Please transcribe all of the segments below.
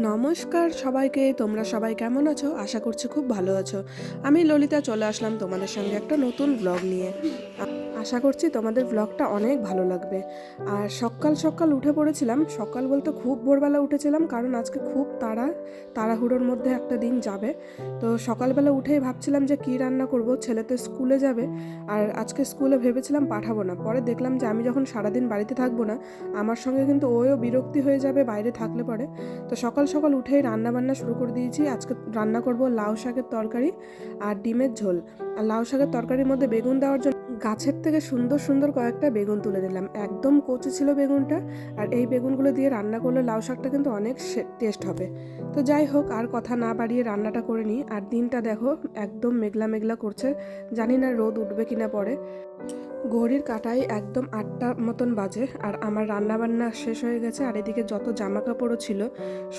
নমস্কার সবাইকে। তোমরা সবাই কেমন আছো? আশা করছি খুব ভালো আছো। আমি ললিতা চলে আসলাম তোমাদের সঙ্গে একটা নতুন ব্লগ নিয়ে। আশা করছি তোমাদের ব্লগটা অনেক ভালো লাগবে। আর সকাল সকাল উঠে পড়েছিলাম, সকাল বলতে খুব ভোরবেলা উঠেছিলাম, কারণ আজকে খুব তাড়াহুড়োর মধ্যে একটা দিন যাবে। তো সকালবেলা উঠেই ভাবছিলাম যে কী রান্না করব, ছেলে তো স্কুলে যাবে। আর আজকে স্কুলে ভেবেছিলাম পাঠাবো না, পরে দেখলাম যে আমি যখন সারাদিন বাড়িতে থাকবো না, আমার সঙ্গে কিন্তু ওও বিরক্তি হয়ে যাবে বাইরে থাকলে পরে। তো সকাল সকাল উঠেই রান্না বান্না শুরু করে দিয়েছি। আজকে রান্না করব লাউ শাকের তরকারি আর ডিমের ঝোল। আর লাউ শাকের তরকারির মধ্যে বেগুন দেওয়ার জন্য গাছের থেকে সুন্দর সুন্দর কয়েকটা বেগুন তুলে নিলাম, একদম কচি ছিল বেগুনটা। আর এই বেগুনগুলো দিয়ে রান্না করলে লাউ শাকটা কিন্তু অনেক টেস্ট হবে। তো যাই হোক, আর কথা না বাড়িয়ে রান্নাটা করে নিই। আর দিনটা দেখো একদম মেঘলা মেঘলা করছে, জানি না রোদ উঠবে কিনা পরে। ঘড়ির কাঁটায় একদম 8টার মতন বাজে, আর আমার রান্নাবান্না শেষ হয়ে গেছে। আর এদিকে যত জামা কাপড়ও ছিল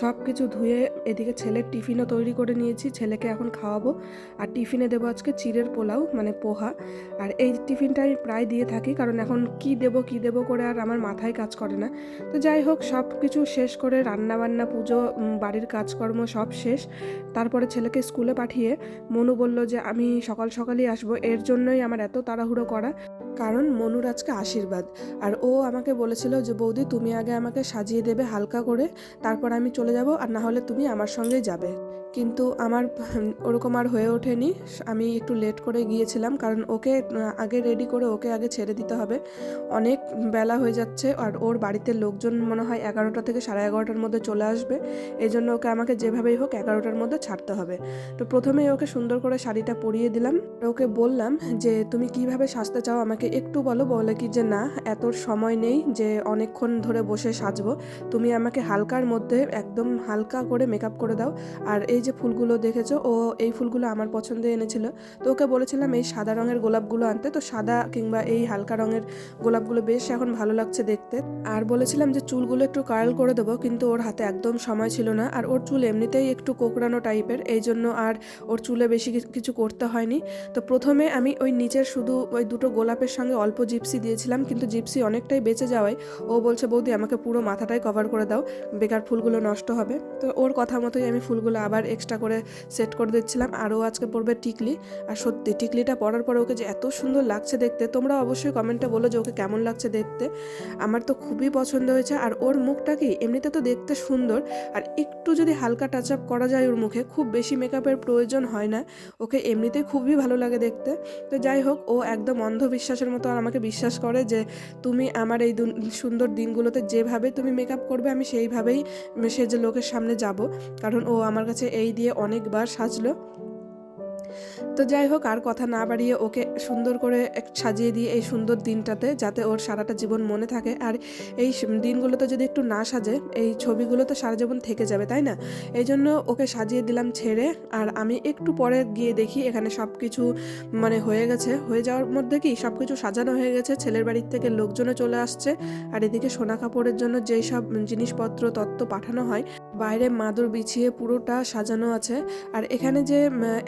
সব কিছু ধুয়ে এদিকে ছেলের টিফিনও তৈরি করে নিয়েছি, ছেলেকে এখন খাওয়াবো। আর টিফিনে দেবো আজকে চিড়ের পোলাও, মানে পোহা। আর এই টিফিনটা আমি প্রায় দিয়ে থাকি, কারণ এখন কি দেবো করে আর আমার মাথায় কাজ করে না। তো যাই হোক, সব কিছু শেষ করে রান্নাবান্না, পুজো, বাড়ির কাজকর্ম সব শেষ। তারপরে ছেলেকে স্কুলে পাঠিয়ে মনু বলল যে আমি সকাল সকালই আসবো, এর জন্যই আমার এত তাড়াহুড়ো করা, কারণ মনুর আজকে আশীর্বাদ। আর ও আমাকে বলেছিল যে বৌদি তুমি আগে আমাকে সাজিয়ে দেবে হালকা করে, তারপর আমি চলে যাব, আর না হলে তুমি আমার সঙ্গেই যাবে। কিন্তু আমার ওরকম আর হয়ে ওঠেনি। আমি একটু লেট করে গিয়েছিলাম, কারণ ওকে আগে রেডি করে ওকে আগে ছেড়ে দিতে হবে। অনেক বেলা হয়ে যাচ্ছে, আর ওর বাড়িতে লোকজন মনে হয় 11টা থেকে 11:30টার মধ্যে চলে আসবে। এই জন্য ওকে আমাকে যেভাবেই হোক 11টার মধ্যে ছাড়তে হবে। তো প্রথমেই ওকে সুন্দর করে শাড়িটা পরিয়ে দিলাম। ওকে বললাম যে তুমি কিভাবে সাজতে চাও আমাকে একটু বলো। বলে কি যে না, এত সময় নেই যে অনেকক্ষণ ধরে বসে সাজবো, তুমি আমাকে হালকার মধ্যে একদম হালকা করে মেকআপ করে দাও। আর এই যে ফুলগুলো দেখেছো, ও এই ফুলগুলো আমার পছন্দে এনেছিল। তো ওকে বলেছিলাম এই সাদা রঙের গোলাপগুলো আনতে, তো সাদা কিংবা এই হালকা রঙের গোলাপগুলো বেশ এখন ভালো লাগছে দেখতে। আর বলেছিলাম যে চুলগুলো একটু কার্ল করে দেবো, কিন্তু ওর হাতে একদম সময় ছিল না। আর ওর চুল এমনিতেই একটু কোকড়ানো টাইপের, এই জন্য আর ওর চুলে বেশি কিছু করতে হয়নি। তো প্রথমে আমি ওই নিচের শুধু ওই দুটো গোলাপের সঙ্গে অল্প জিপসি দিয়েছিলাম, কিন্তু জিপসি অনেকটাই বেঁচে যাওয়ায় ও বলছে বৌদি আমাকে পুরো মাথাটাই কভার করে দাও, বেকার ফুলগুলো নষ্ট হবে। তো ওর কথা মতোই আমি ফুলগুলো আবার এক্সট্রা করে সেট করে দিচ্ছিলাম। আর ও আজকে পরবে টিকলি। আর সত্যি টিকলিটা পরার পরে ওকে যে এত সুন্দর লাগছে দেখতে, তোমরা অবশ্যই কমেন্টে বলো যে ওকে কেমন লাগছে দেখতে। আমার তো খুবই পছন্দ হয়েছে। আর ওর মুখটা কি এমনিতে তো দেখতে সুন্দর, আর একটু যদি হালকা টাচ আপ করা যায় ওর মুখে, খুব বেশি মেকআপের প্রয়োজন হয় না, ওকে এমনিতেই খুবই ভালো লাগে দেখতে। তো যাই হোক, ও একদম অন্ধবিশ্বাসের মতো আর আমাকে বিশ্বাস করে যে তুমি আমার এই সুন্দর দিনগুলোতে যেভাবে তুমি মেকআপ করবে আমি সেইভাবেই সেজে লোকের সামনে যাব, কারণ ও আমার কাছে এই দিয়ে অনেকবার সাজলো। তো যাই হোক, আর কথা না বাড়িয়ে ওকে সুন্দর করে সাজিয়ে দিয়ে এই সুন্দর দিনটাতে, যাতে ওর সারাটা জীবন মনে থাকে। আর এই দিনগুলোতে যদি একটু না সাজে, এই ছবিগুলো তো সারা জীবন থেকে যাবে, তাই না? এই জন্য ওকে সাজিয়ে দিলাম ছেড়ে। আর আমি একটু পরে গিয়ে দেখি এখানে সব কিছু মানে হয়ে গেছে। হয়ে যাওয়ার মধ্যে কি সব কিছু সাজানো হয়ে গেছে, ছেলের বাড়ির থেকে লোকজনও চলে আসছে। আর এদিকে সোনা কাপড়ের জন্য যেই সব জিনিসপত্র তত্ত্ব পাঠানো হয়, বাইরে মাদুর বিছিয়ে পুরোটা সাজানো আছে। আর এখানে যে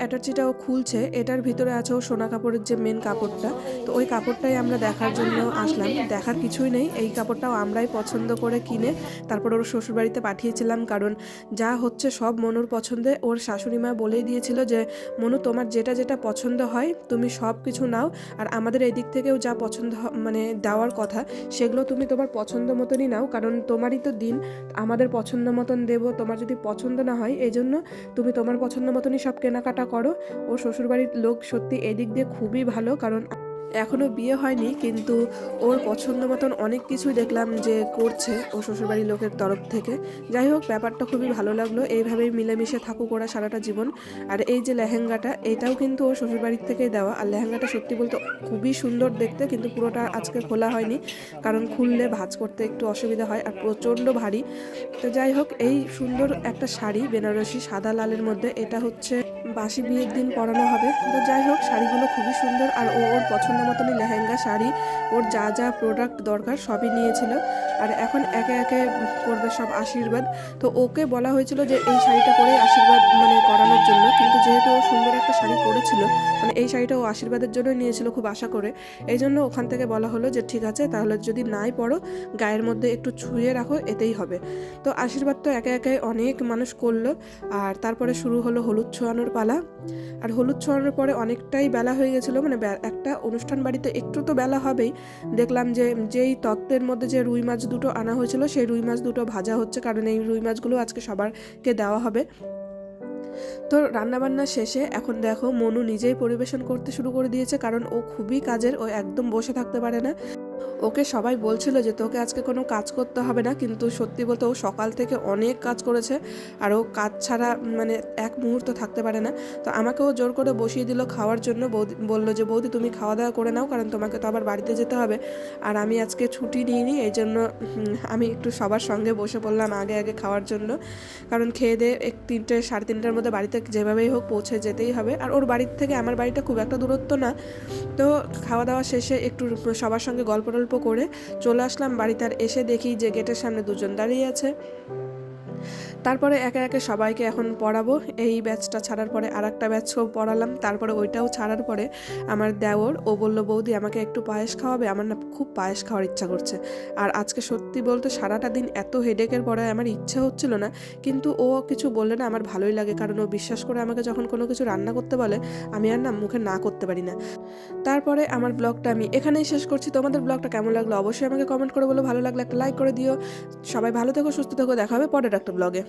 অ্যাটাচিটাও খুলছে, এটার ভিতরে আছে ও সোনা কাপড়ের যে মেন কাপড়টা। তো ওই কাপড়টাই আমরা দেখার জন্য আসলাম। দেখার কিছুই নেই, এই কাপড়টাও আমরাই পছন্দ করে কিনে তারপর ওর শ্বশুরবাড়িতে পাঠিয়েছিলাম, কারণ যা হচ্ছে সব মনুর পছন্দে। ওর শাশুড়ি মা বলেই দিয়েছিল যে মনু তোমার যেটা যেটা পছন্দ হয় তুমি সব কিছু নাও, আর আমাদের এই দিক থেকেও যা পছন্দ মানে দেওয়ার কথা সেগুলো তুমি তোমার পছন্দ মতনই নাও, কারণ তোমারই তো দিন, আমাদের পছন্দ মতন দেবো। তোমার যদি পছন্দ না হয়, এই জন্য তুমি তোমার পছন্দ মতনই সব কেনাকাটা করো। ও শ্বশুরবাড়ির লোক সত্যি এদিক দিয়ে খুবই ভালো, কারণ এখনও বিয়ে হয়নি, কিন্তু ওর পছন্দ মতন অনেক কিছুই দেখলাম যে করছে ও শ্বশুরবাড়ির লোকের তরফ থেকে। যাই হোক, ব্যাপারটা খুবই ভালো লাগলো। এইভাবেই মিলেমিশে থাকুক ওরা সারাটা জীবন। আর এই যে লেহেঙ্গাটা, এটাও কিন্তু ওর শ্বশুরবাড়ির থেকেই দেওয়া। আর লেহেঙ্গাটা সত্যি বলতে খুবই সুন্দর দেখতে, কিন্তু পুরোটা আজকে খোলা হয়নি, কারণ খুললে ভাঁজ করতে একটু অসুবিধা হয়, আর প্রচণ্ড ভারী। তো যাই হোক, এই সুন্দর একটা শাড়ি বেনারসি সাদা লালের মধ্যে, এটা হচ্ছে বাসি বিয়ের দিন পরানো হবে। তো যাই হোক, শাড়িগুলো খুবই সুন্দর। আর ওর পছন্দ মতনই লেহেঙ্গা, শাড়ি, ওর যা যা প্রোডাক্ট দরকার সবই নিয়েছিল। আর এখন একে একে করবে সব আশীর্বাদ। তো ওকে বলা হয়েছিল যে এই শাড়িটা পরেই আশীর্বাদ মানে করানোর জন্য, কিন্তু যেহেতু ও সুন্দর একটা শাড়ি পরেছিল, মানে এই শাড়িটা ও আশীর্বাদের জন্য নিয়েছিল খুব আশা করে, এই জন্য ওখান থেকে বলা হলো যে ঠিক আছে তাহলে যদি নাই পড়ো গায়ের মধ্যে একটু ছুঁয়ে রাখো, এতেই হবে। তো আশীর্বাদ তো একে একে অনেক মানুষ করলো। আর তারপরে শুরু হলো হলুদ ছোঁয়ানোর পালা। আর হলুদ ছোঁয়ানোর পরে অনেকটাই বেলা হয়ে গেছিলো, মানে একটা অনুষ্ঠান বাড়িতে একটু তো বেলা হবেই। দেখলাম যে যেই তত্ত্বের মধ্যে যে রুই মাছ দুটো আনা হয়েছিল সেই রুই মাছ দুটো ভাজা হচ্ছে, কারণ এই রুই মাছগুলো আজকে সবারকে দেওয়া হবে। তো রান্নাবান্না শেষে এখন দেখো মনু নিজেই পরিবেশন করতে শুরু করে দিয়েছে, কারণ ও খুবই কাজের, ও একদম বসে থাকতে পারে না। ওকে সবাই বলছিল যে তোকে আজকে কোনো কাজ করতে হবে না, কিন্তু সত্যি বলতে ও সকাল থেকে অনেক কাজ করেছে, আর ও কাজ ছাড়া মানে এক মুহূর্ত থাকতে পারে না। তো আমাকেও জোর করে বসিয়ে দিল খাওয়ার জন্য। বৌদি বললো যে বৌদি তুমি খাওয়া দাওয়া করে নাও, কারণ তোমাকে তো আবার বাড়িতে যেতে হবে। আর আমি আজকে ছুটি নিইনি, এই জন্য আমি একটু সবার সঙ্গে বসে পড়লাম আগে আগে খাওয়ার জন্য, কারণ খেয়ে দিয়ে 3টে 3:30টার মধ্যে বাড়িতে যেভাবেই হোক পৌঁছে যেতেই হবে। আর ওর বাড়ির থেকে আমার বাড়িটা খুব একটা দূরত্ব না। তো খাওয়া দাওয়া শেষে একটু সবার সঙ্গে গল্প টল্প করে চলে আসলাম বাড়িতে। আর এসে দেখি যে গেটের সামনে দুজন দাঁড়িয়ে আছে। তারপরে একে একে সবাইকে এখন পড়াবো। এই ব্যাচটা ছাড়ার পরে আর একটা ব্যাচও পড়ালাম, তারপরে ওইটাও ছাড়ার পরে আমার দেওর ও বলল বৌদি আমাকে একটু পায়েস খাওয়াবে, আমার না খুব পায়েস খাওয়ার ইচ্ছা করছে। আর আজকে সত্যি বলতে সারাটা দিন এত হেডেকের পরে আমার ইচ্ছে হচ্ছিল না, কিন্তু ও কিছু বললে না আমার ভালোই লাগে, কারণ ও বিশ্বাস করে আমাকে যখন কোনো কিছু রান্না করতে বলে আমি আর না মুখে না করতে পারি না। তারপরে আমার ব্লগটা আমি এখানেই শেষ করছি। তোমাদের ব্লগটা কেমন লাগলো অবশ্যই আমাকে কমেন্ট করে বলো, ভালো লাগলে একটা লাইক করে দিও। সবাই ভালো থেকো, সুস্থ থেকো, দেখা হবে পরের একটা ব্লগে।